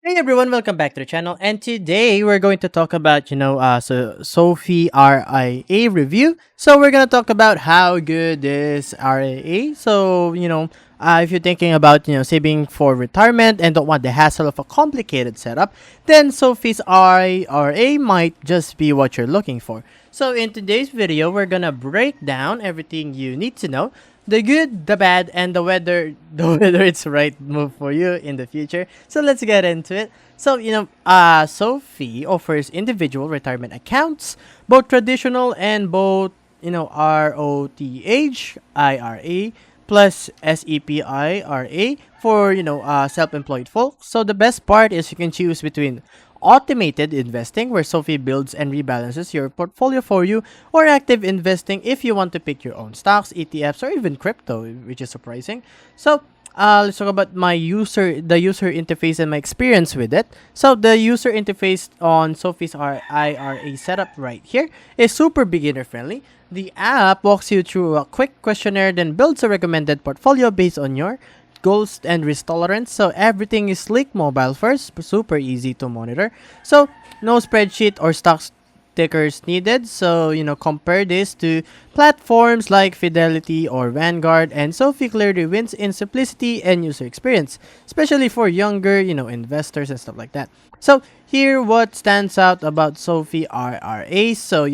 Hey everyone, welcome back to the channel. And today we're going to talk about, SoFi RIA review. So we're gonna talk about how good is RIA. So if you're thinking about saving for retirement and don't want the hassle of a complicated setup, then SoFi's IRA might just be what you're looking for. So in today's video, we're gonna break down everything you need to know, the good, the bad, and the whether whether it's the right move for you in the future. So let's get into it. So Sophie offers individual retirement accounts, both traditional and both ROTH IRA plus SEP IRA for self-employed folks. So the best part is you can choose between automated investing, where Sophie builds and rebalances your portfolio for you, or active investing if you want to pick your own stocks, ETFs, or even crypto, which is surprising. So let's talk about the user interface and my experience with it. So the user interface on Sophie's IRA setup right here is super beginner friendly. The app walks you through a quick questionnaire, then builds a recommended portfolio based on your goals and risk tolerance. So everything is sleek, mobile first, super easy to monitor. So no spreadsheet or stocks tickers needed. So compare this to platforms like Fidelity or Vanguard, and Sophie clearly wins in simplicity and user experience, especially for younger investors and stuff like that. So here what stands out about Sophie RRA. So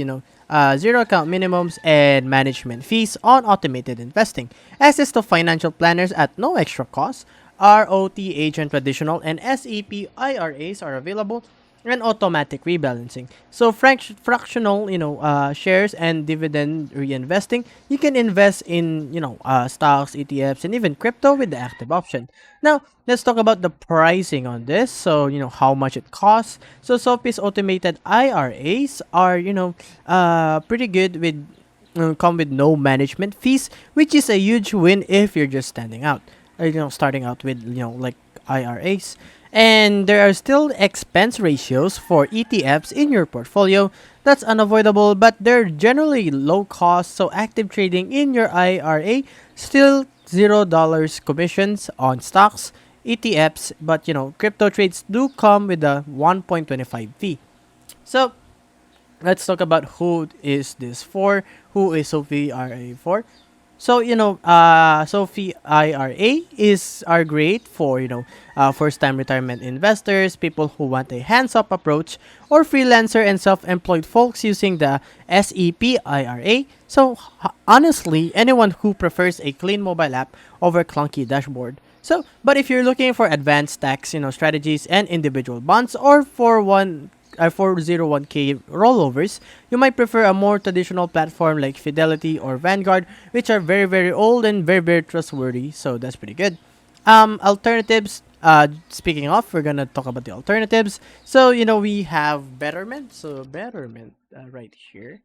zero account minimums and management fees on automated investing, access to financial planners at no extra cost. ROTH and traditional and SEP IRAs are available, and automatic rebalancing. So fractional, shares and dividend reinvesting. You can invest in, stocks, ETFs, and even crypto with the active option. Now, let's talk about the pricing on this. So, how much it costs. So, Sophie's automated IRAs are, pretty good with come with no management fees, which is a huge win if you're just starting out with like IRAs. And there are still expense ratios for ETFs in your portfolio. That's unavoidable, but they're generally low cost. So active trading in your IRA, still $0 commissions on stocks, ETFs, but crypto trades do come with a 1.25 fee. So let's talk about who is this for. Who is Sophie RA for? So Sophie IRA is are great for first-time retirement investors, people who want a hands-off approach, or freelancer and self-employed folks using the SEP IRA. So honestly, anyone who prefers a clean mobile app over clunky dashboard. So, but if you're looking for advanced tax, strategies and individual bonds, or for 401k rollovers, you might prefer a more traditional platform like Fidelity or Vanguard, which are very, very old and very, very trustworthy. So that's pretty good. Alternatives. Speaking of, we're gonna talk about the alternatives. So we have Betterment. So Betterment, right here.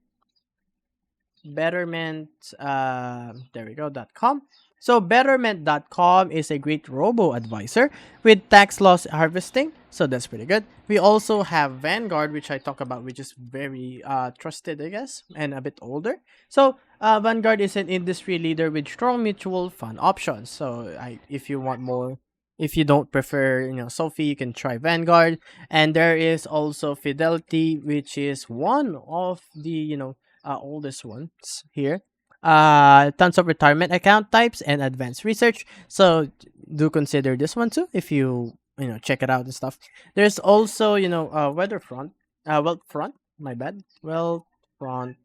Betterment, there we go, .com. So betterment.com is a great robo advisor with tax loss harvesting. So that's pretty good. We also have Vanguard, which I talk about, which is very trusted, I guess, and a bit older. So Vanguard is an industry leader with strong mutual fund options. So if you want more, if you don't prefer, Sophie, you can try Vanguard. And there is also Fidelity, which is one of the, oldest ones here. Tons of retirement account types and advanced research. So do consider this one too if you check it out and stuff. There's also Wealthfront. My bad, Wealthfront.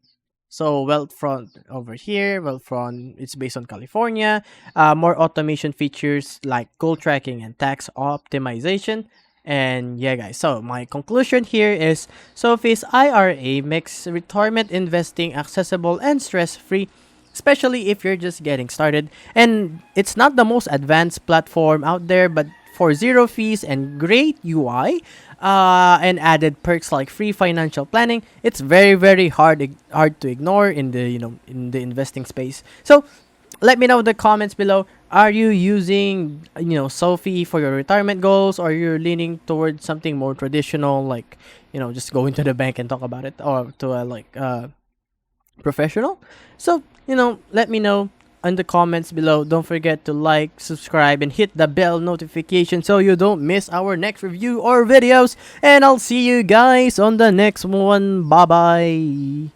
So Wealthfront over here, Wealthfront. It's based on California. More automation features like goal tracking and tax optimization. And yeah, guys. So my conclusion here is Sophie's IRA makes retirement investing accessible and stress-free, especially if you're just getting started. And it's not the most advanced platform out there, but for zero fees and great UI, and added perks like free financial planning, it's very, very hard to ignore in the in the investing space. So let me know in the comments below. Are you using Sophie for your retirement goals, or you're leaning towards something more traditional, like just going to the bank and talk about it, or to a professional? So let me know. in the comments below. Don't forget to like, subscribe, and hit the bell notification so you don't miss our next review or videos. And I'll see you guys on the next one. Bye bye.